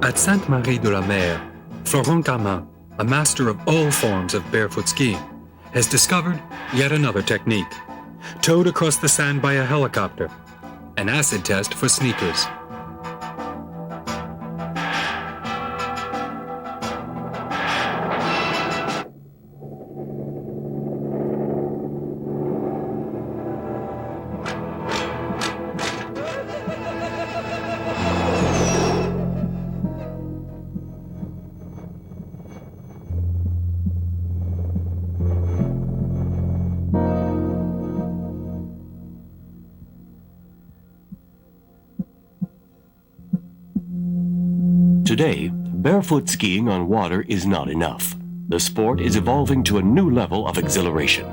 At Sainte-Marie-de-la-Mer, Florent Carman, a master of all forms of barefoot skiing, has discovered yet another technique. Towed across the sand by a helicopter, an acid test for sneakers. Today, barefoot skiing on water is not enough. The sport is evolving to a new level of exhilaration.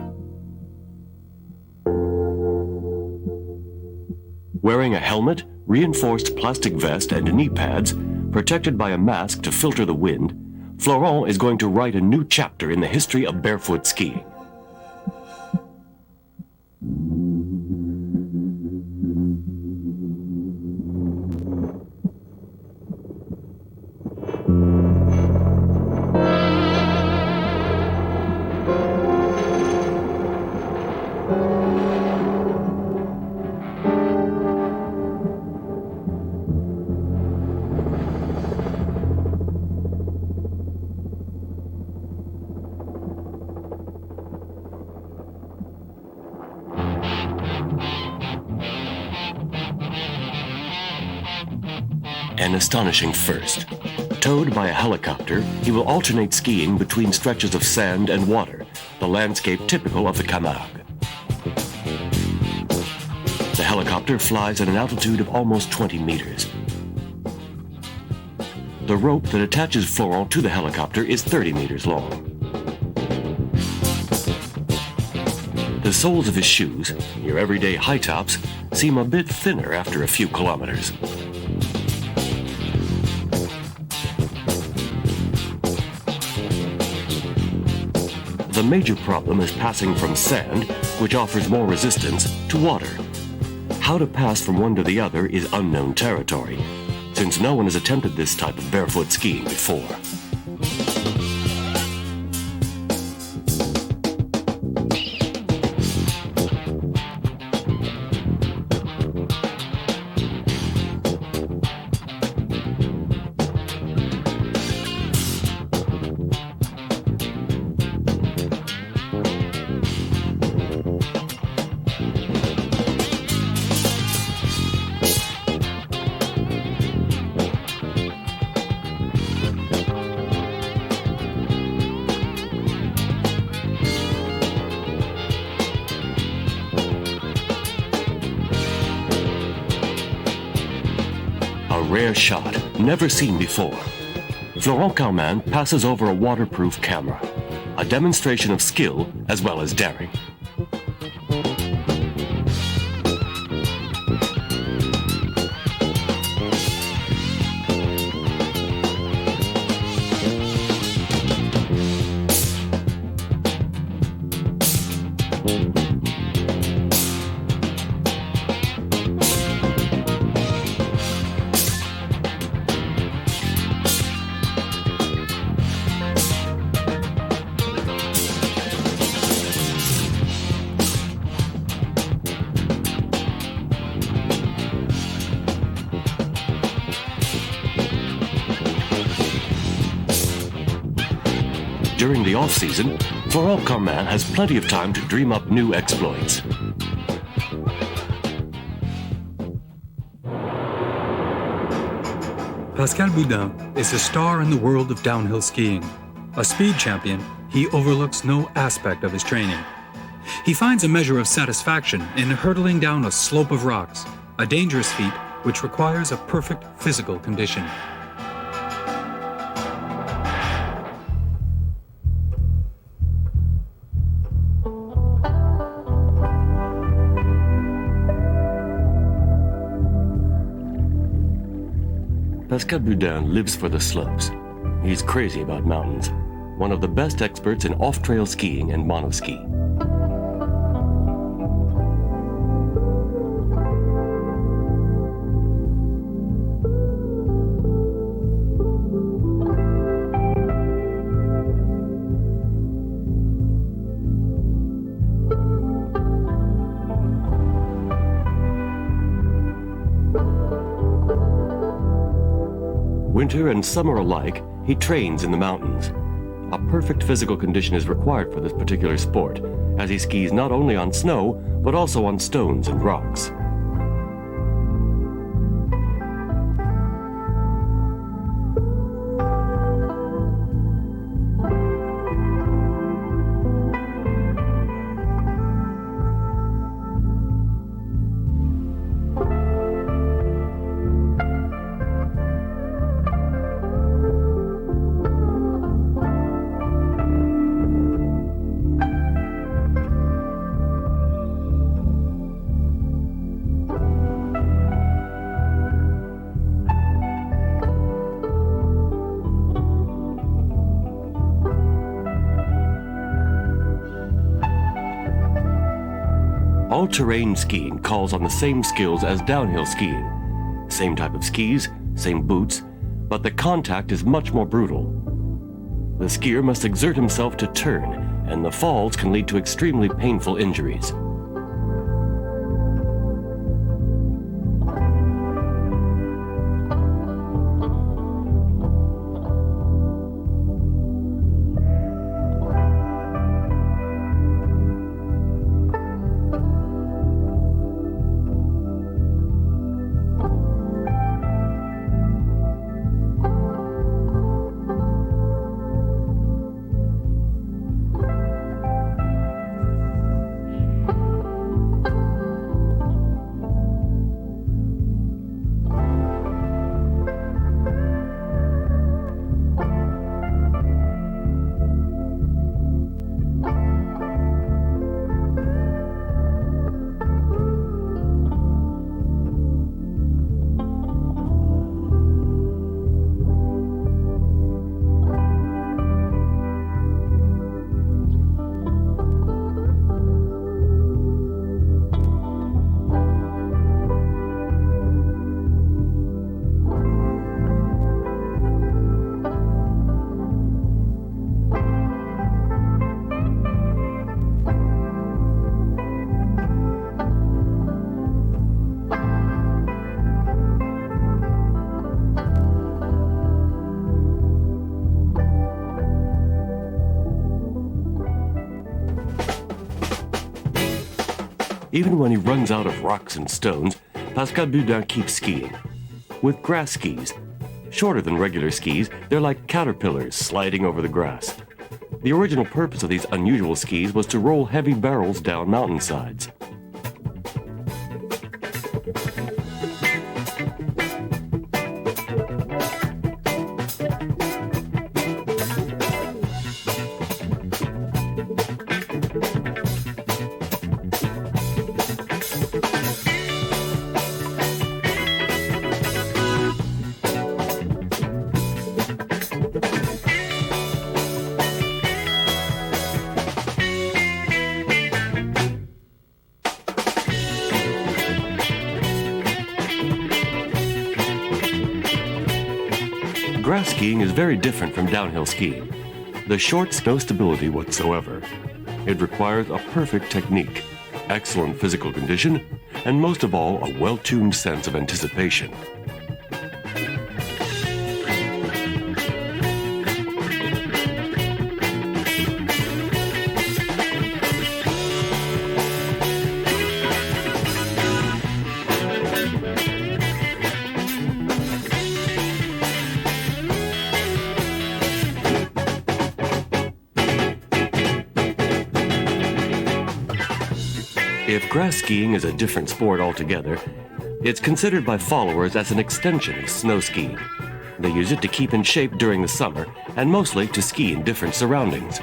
Wearing a helmet, reinforced plastic vest, and knee pads, protected by a mask to filter the wind, Florent is going to write a new chapter in the history of barefoot skiing. An astonishing first. Towed by a helicopter, he will alternate skiing between stretches of sand and water, the landscape typical of the Camargue. The helicopter flies at an altitude of almost 20 meters. The rope that attaches Florent to the helicopter is 30 meters long. The soles of his shoes, your everyday high tops, seem a bit thinner after a few kilometers. The major problem is passing from sand, which offers more resistance, to water. How to pass from one to the other is unknown territory, since no one has attempted this type of barefoot skiing before. A rare shot, never seen before. Florent Carman passes over a waterproof camera, a demonstration of skill as well as daring. During the off-season, Florent Carman has plenty of time to dream up new exploits. Pascal Boudin is a star in the world of downhill skiing. A speed champion, he overlooks no aspect of his training. He finds a measure of satisfaction in hurtling down a slope of rocks, a dangerous feat which requires a perfect physical condition. Pascal Boudin lives for the slopes. He's crazy about mountains. One of the best experts in off-trail skiing and monoski. Winter and summer alike, he trains in the mountains. A perfect physical condition is required for this particular sport, as he skis not only on snow, but also on stones and rocks. All-terrain skiing calls on the same skills as downhill skiing. Same type of skis, same boots, but the contact is much more brutal. The skier must exert himself to turn, and the falls can lead to extremely painful injuries. Even when he runs out of rocks and stones, Pascal Boudin keeps skiing. With grass skis. Shorter than regular skis, they're like caterpillars sliding over the grass. The original purpose of these unusual skis was to roll heavy barrels down mountainsides. Grass skiing is very different from downhill skiing. The shorts no stability whatsoever. It requires a perfect technique, excellent physical condition, and most of all, a well-tuned sense of anticipation. If grass skiing is a different sport altogether, it's considered by followers as an extension of snow skiing. They use it to keep in shape during the summer and mostly to ski in different surroundings.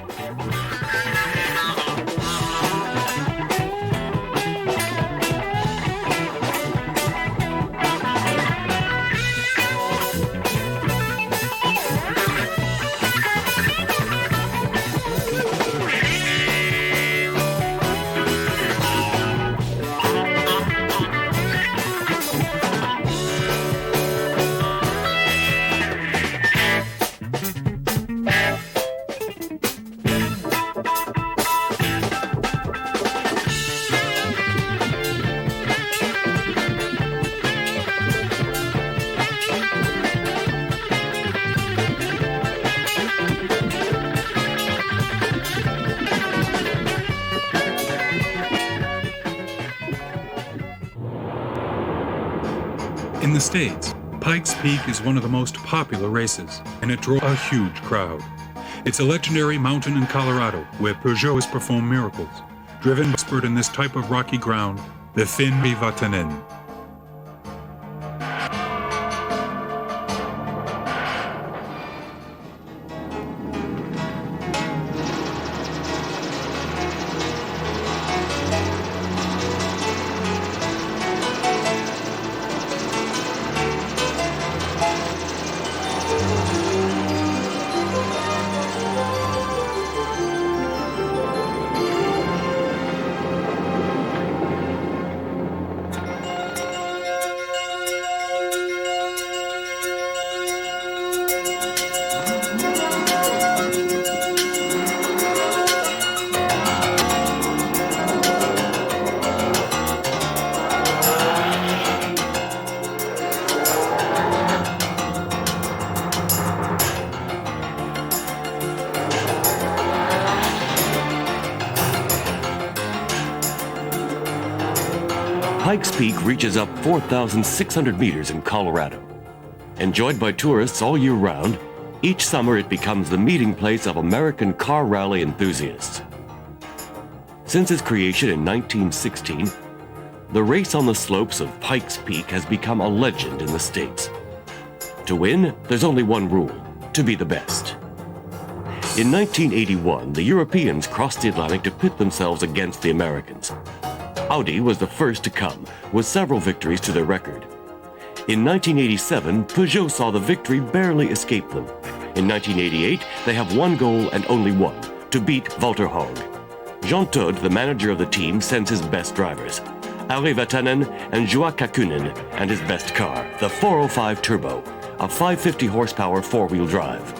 In the States, Pikes Peak is one of the most popular races, and it draws a huge crowd. It's a legendary mountain in Colorado where Peugeot has performed miracles, driven by expert in this type of rocky ground, the Finn Vatanen. Pikes Peak reaches up 4,600 meters in Colorado. Enjoyed by tourists all year round, each summer it becomes the meeting place of American car rally enthusiasts. Since its creation in 1916, the race on the slopes of Pikes Peak has become a legend in the States. To win, there's only one rule: to be the best. In 1981, the Europeans crossed the Atlantic to pit themselves against the Americans. Audi was the first to come, with several victories to their record. In 1987, Peugeot saw the victory barely escape them. In 1988, they have one goal and only one: to beat Walter Haug. Jean Todt, the manager of the team, sends his best drivers, Ari Vatanen and Juha Kakkonen, and his best car, the 405 Turbo, a 550 horsepower four-wheel drive.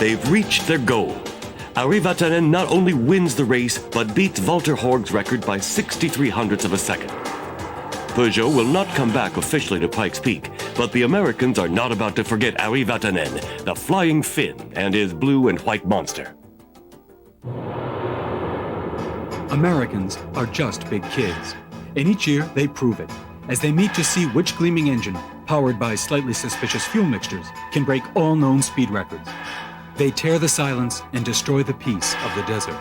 They've reached their goal. Ari Vatanen not only wins the race, but beats Walter Haug's record by 63 hundredths of a second. Peugeot will not come back officially to Pikes Peak, but the Americans are not about to forget Ari Vatanen, the Flying Finn, and his blue and white monster. Americans are just big kids, and each year they prove it, as they meet to see which gleaming engine, powered by slightly suspicious fuel mixtures, can break all known speed records. They tear the silence and destroy the peace of the desert.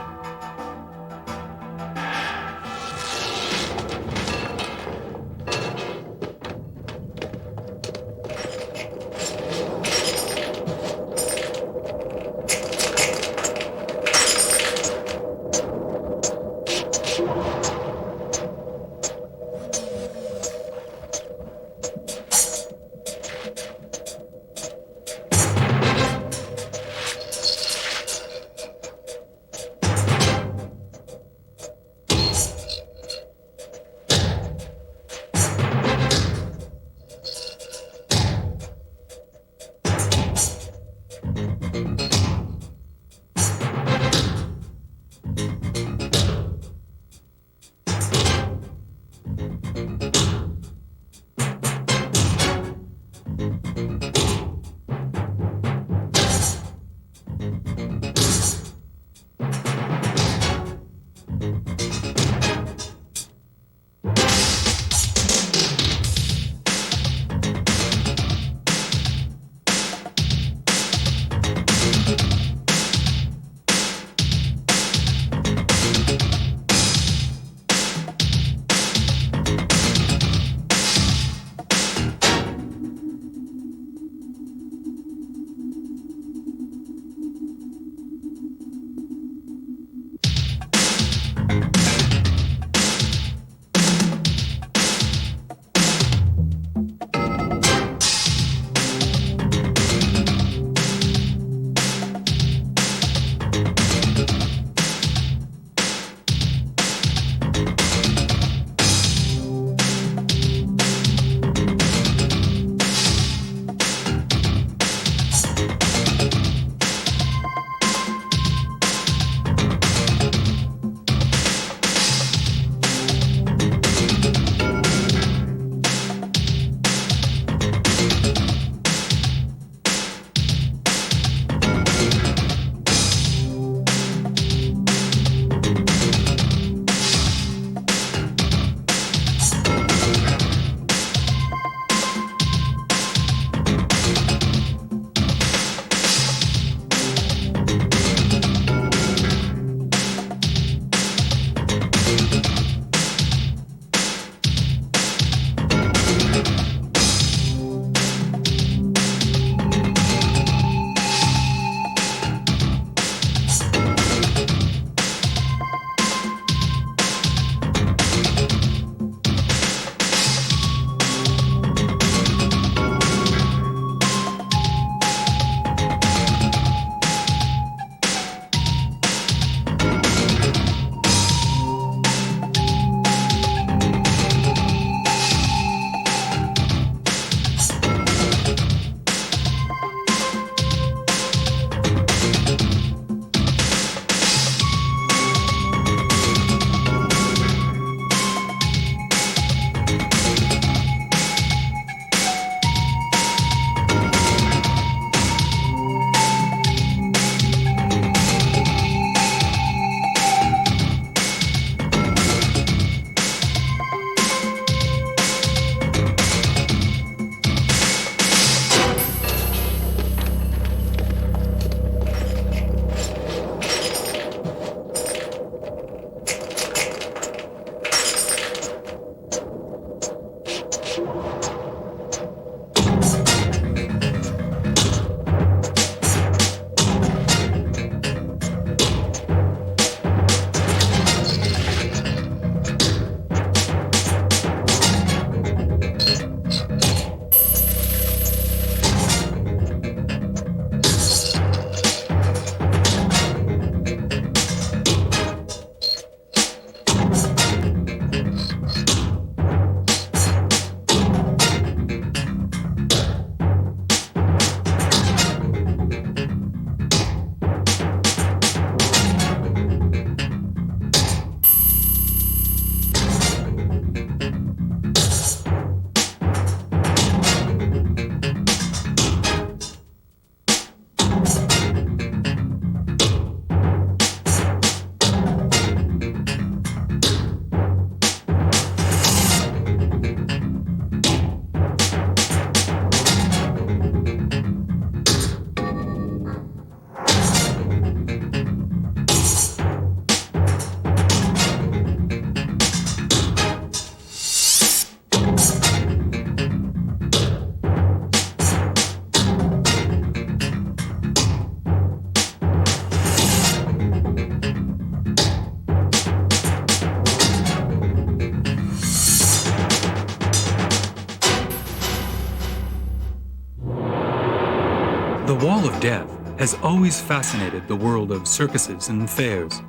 The Wall of Death has always fascinated the world of circuses and fairs.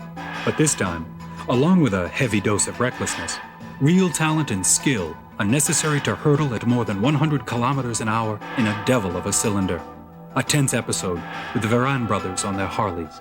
But this time, along with a heavy dose of recklessness, real talent and skill are necessary to hurtle at more than 100 kilometers an hour in a devil of a cylinder. A tense episode with the Varan brothers on their Harleys.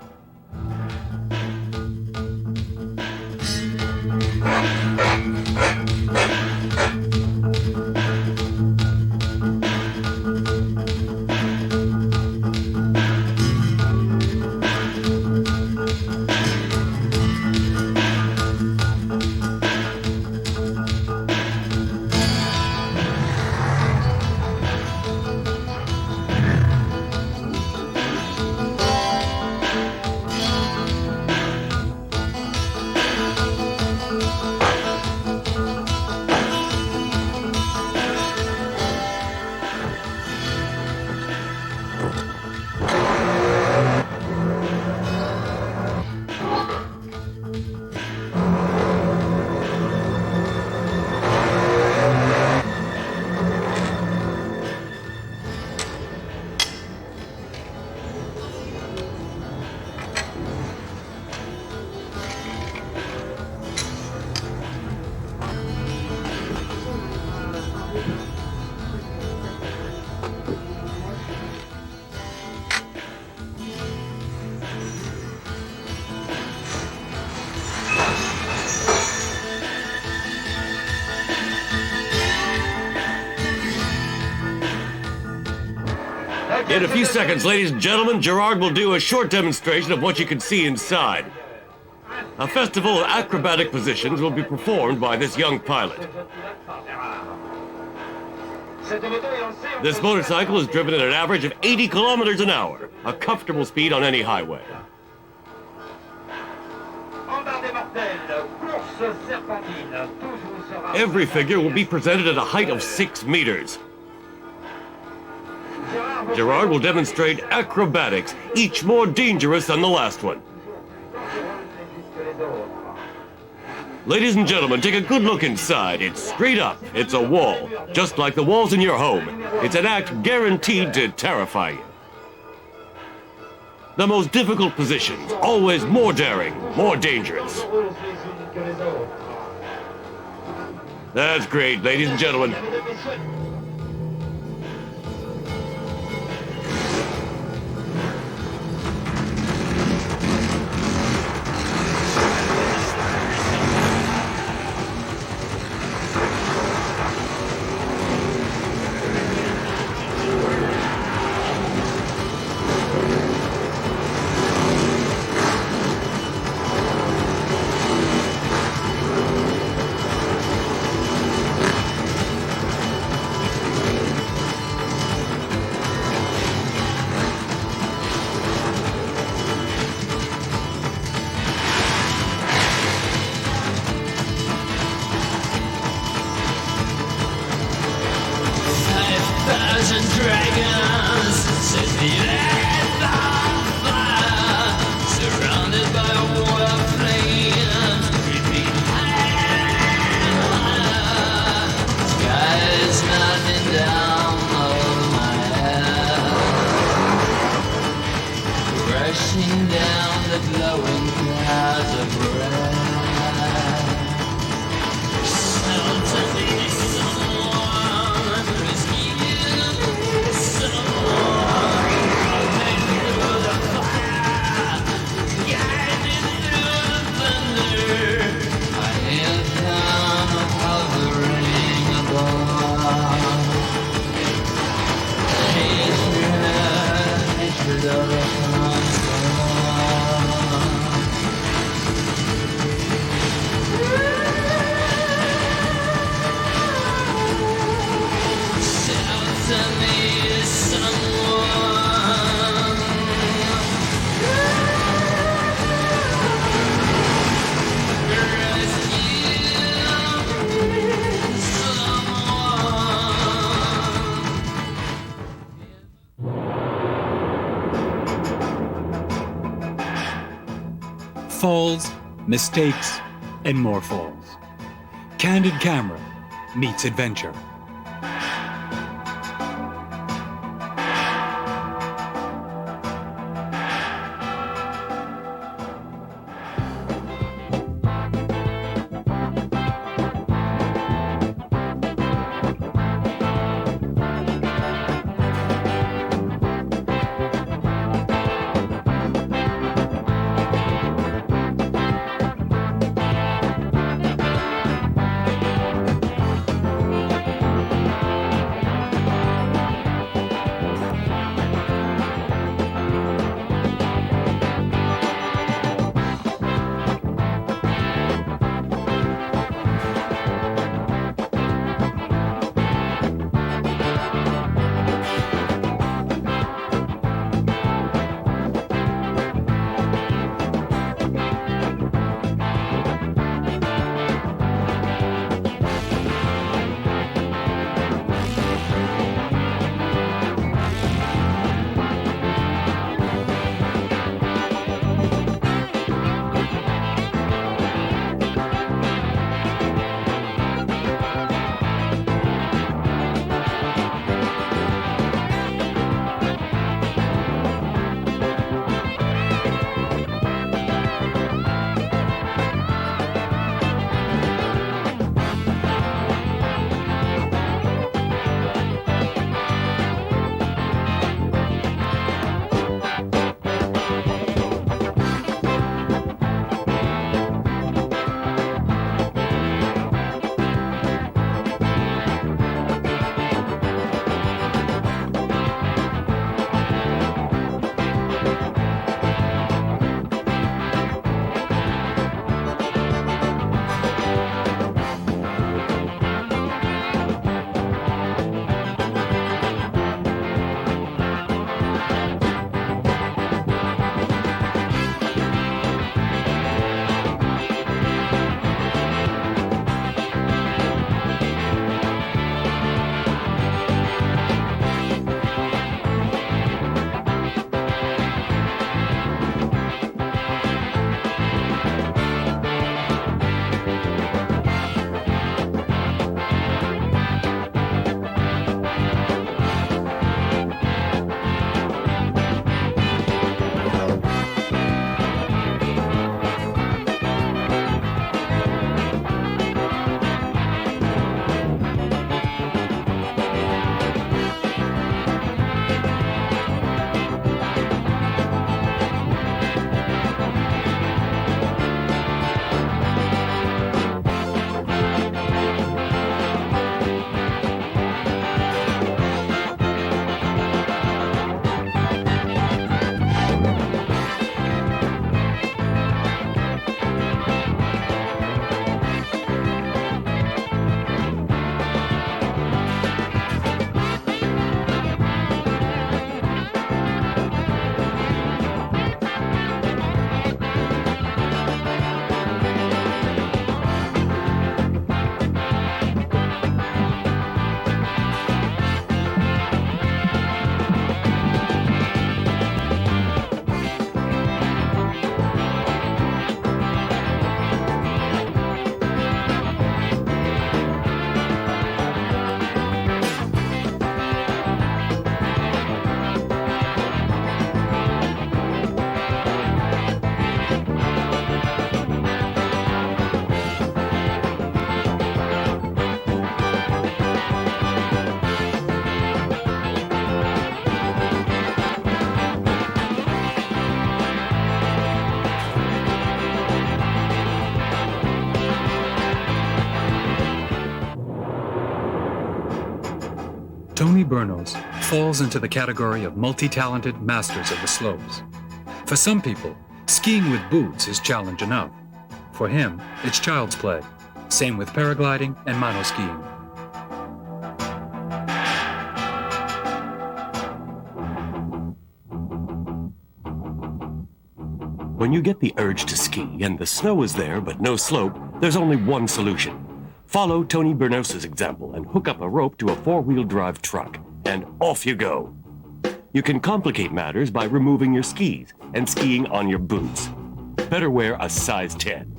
In a few seconds, ladies and gentlemen, Gerard will do a short demonstration of what you can see inside. A festival of acrobatic positions will be performed by this young pilot. This motorcycle is driven at an average of 80 kilometers an hour, a comfortable speed on any highway. Every figure will be presented at a height of 6 meters. Gerard will demonstrate acrobatics, each more dangerous than the last one. Ladies and gentlemen, take a good look inside. It's straight up. It's a wall, just like the walls in your home. It's an act guaranteed to terrify you. The most difficult positions, always more daring, more dangerous. That's great, ladies and gentlemen. Dragons set the earth on fire, surrounded by a wall of flames, creeping higher. Sky is melting down over my head, rushing down the glowing clouds of red. Falls, mistakes, and more falls. Candid Camera meets adventure. Tony Bernos falls into the category of multi-talented masters of the slopes. For some people, skiing with boots is challenge enough. For him, it's child's play. Same with paragliding and monoskiing. When you get the urge to ski and the snow is there but no slope, there's only one solution. Follow Tony Bernos' example and hook up a rope to a four-wheel drive truck, and off you go. You can complicate matters by removing your skis and skiing on your boots. Better wear a size 10.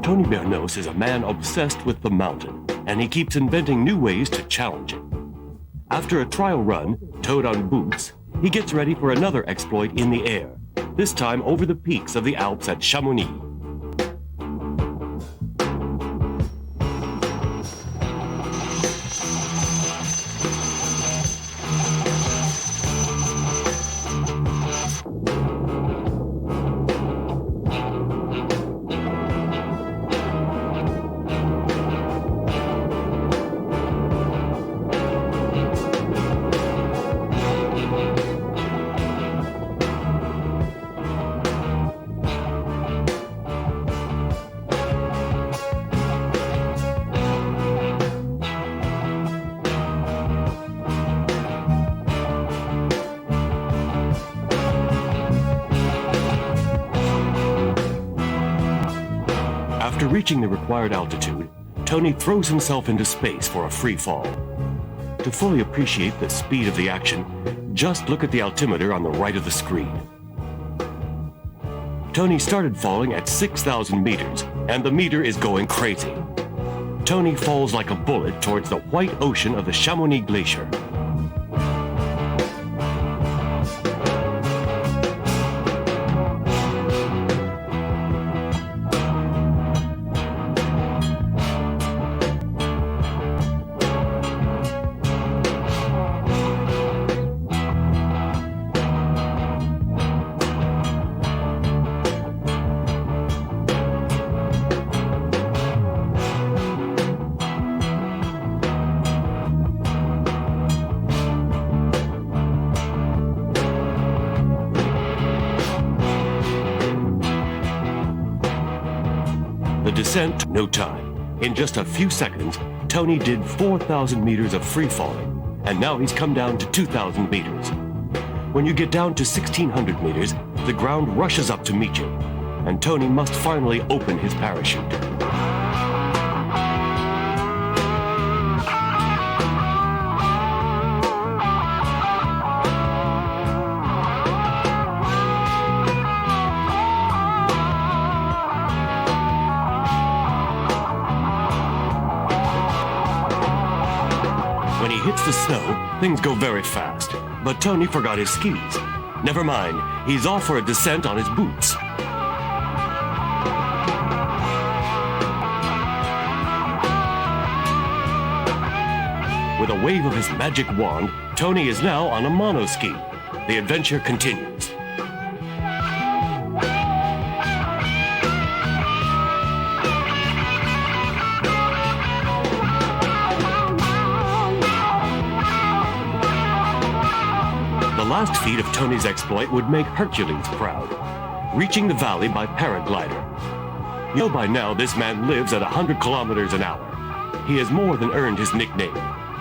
Tony Bernos is a man obsessed with the mountain, and he keeps inventing new ways to challenge it. After a trial run, towed on boots, he gets ready for another exploit in the air, this time over the peaks of the Alps at Chamonix. After reaching the required altitude, Tony throws himself into space for a free fall. To fully appreciate the speed of the action, just look at the altimeter on the right of the screen. Tony started falling at 6,000 meters, and the meter is going crazy. Tony falls like a bullet towards the white ocean of the Chamonix Glacier. The descent took no time. In just a few seconds, Tony did 4,000 meters of free falling, and now he's come down to 2,000 meters. When you get down to 1,600 meters, the ground rushes up to meet you, and Tony must finally open his parachute. When he hits the snow, things go very fast. But Tony forgot his skis. Never mind, he's off for a descent on his boots. With a wave of his magic wand, Tony is now on a monoski. The adventure continues. The last feat of Tony's exploit would make Hercules proud, reaching the valley by paraglider. You know by now this man lives at 100 kilometers an hour. He has more than earned his nickname,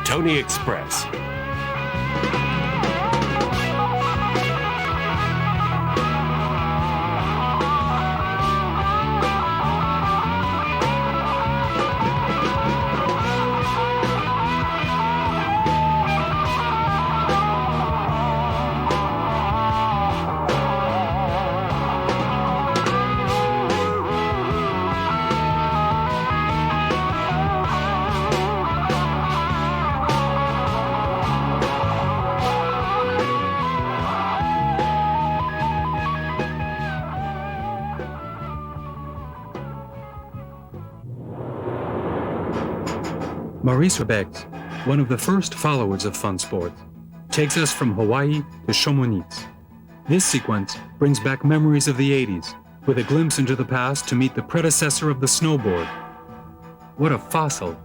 Tony Express. Maurice Rebex, one of the first followers of fun sports, takes us from Hawaii to Chamonix. This sequence brings back memories of the 80s, with a glimpse into the past to meet the predecessor of the snowboard. What a fossil!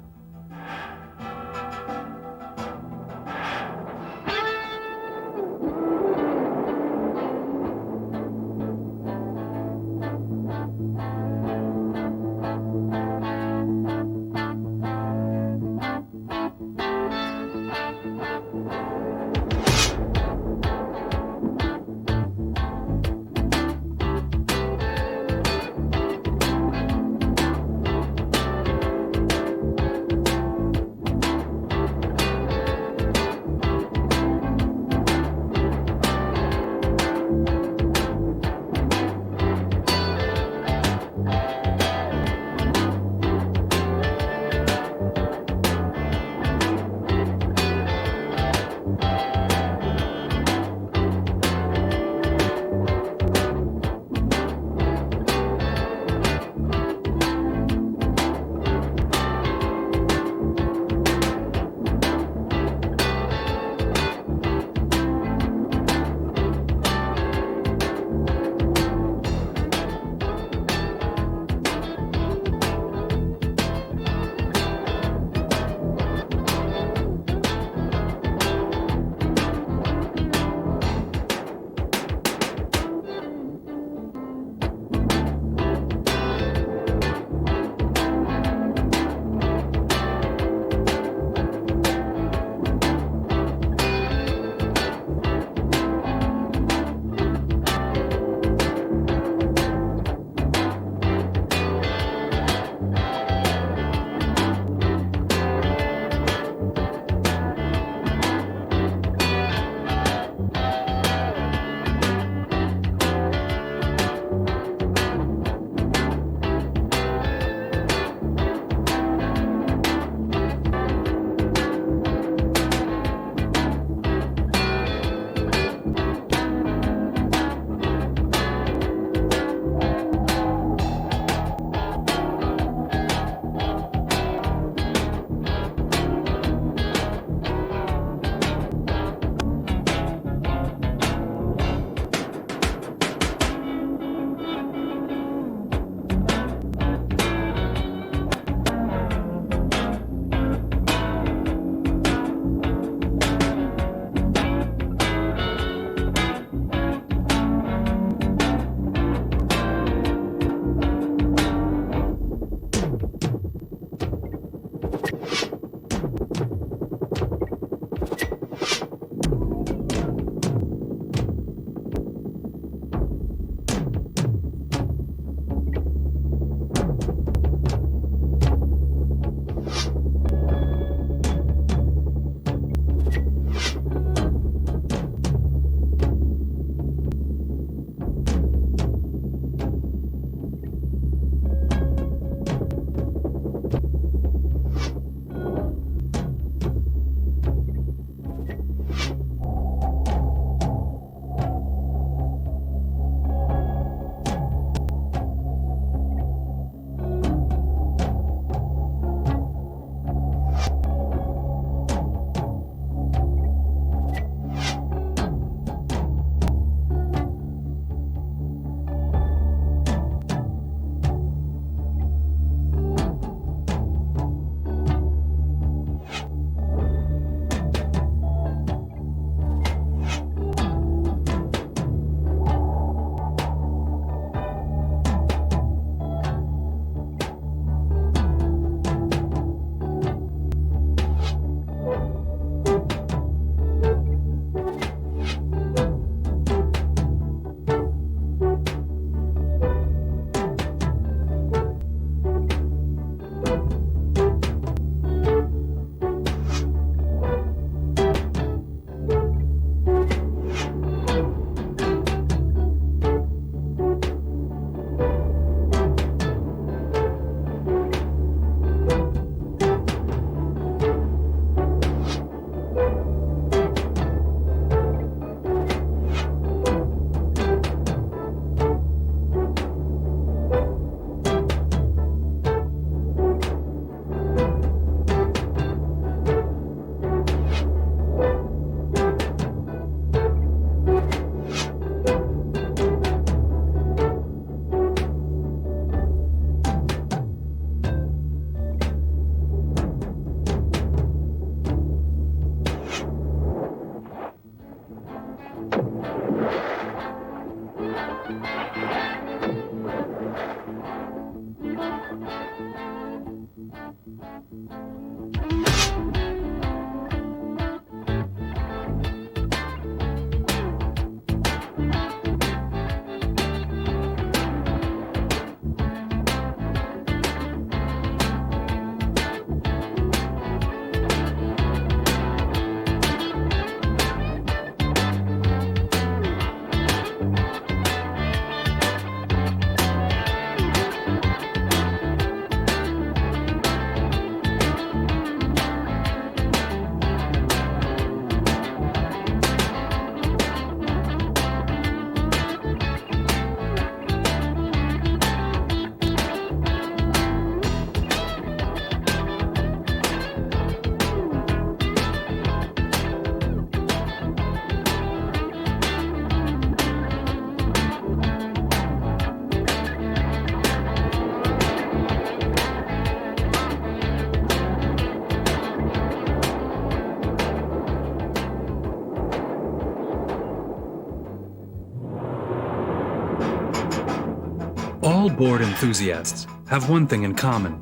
snowboard enthusiasts have one thing in common: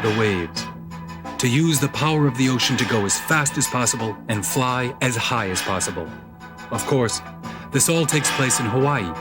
the waves. To use the power of the ocean to go as fast as possible and fly as high as possible. Of course, this all takes place in Hawaii.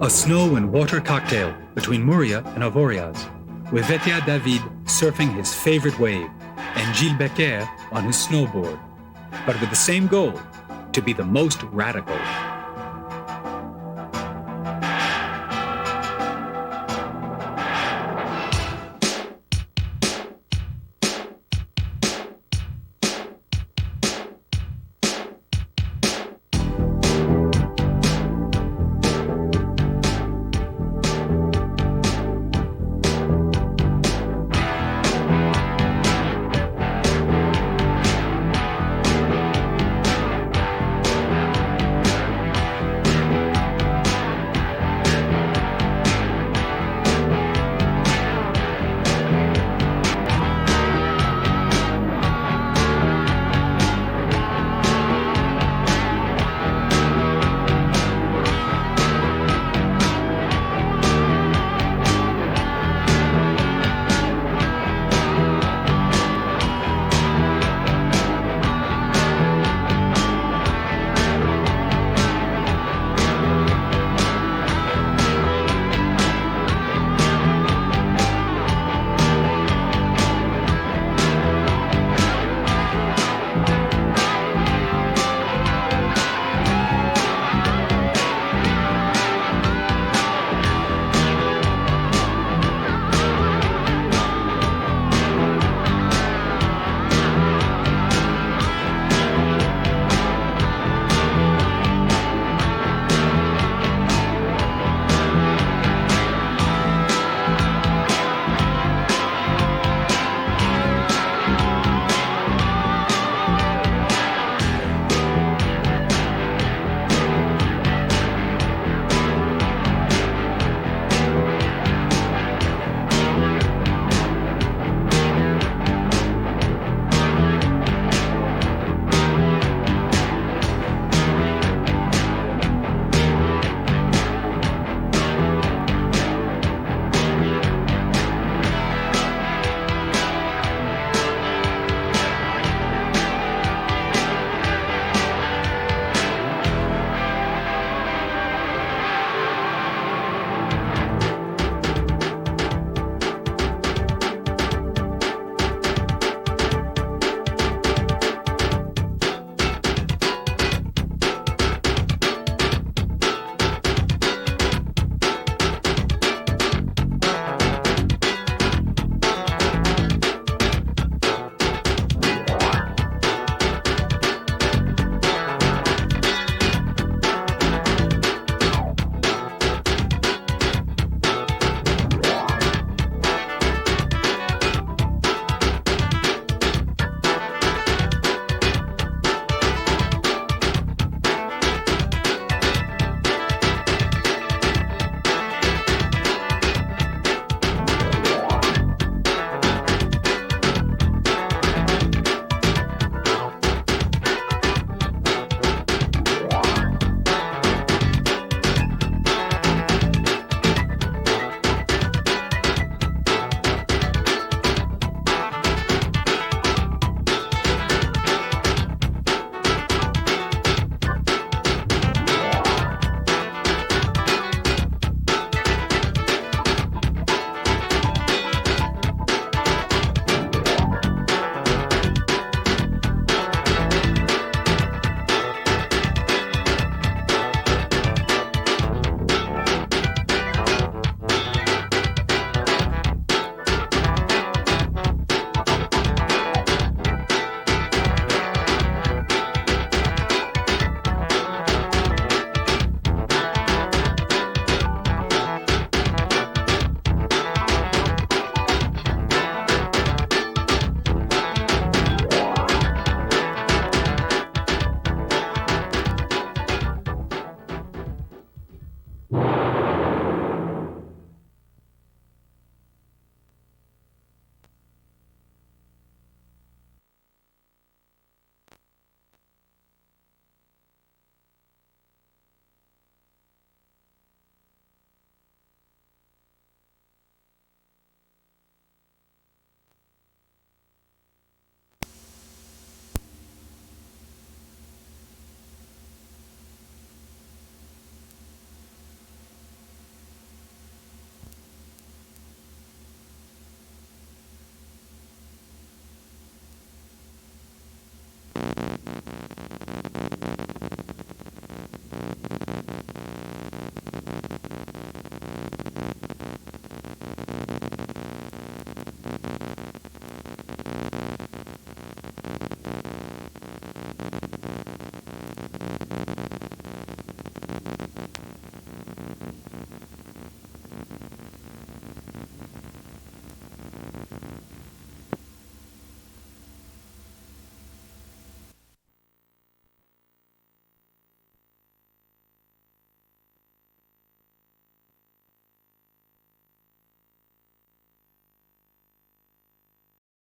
A snow and water cocktail between Muria and Avoriaz, with Vetia David surfing his favorite wave and Gilles Becker on his snowboard, but with the same goal, to be the most radical.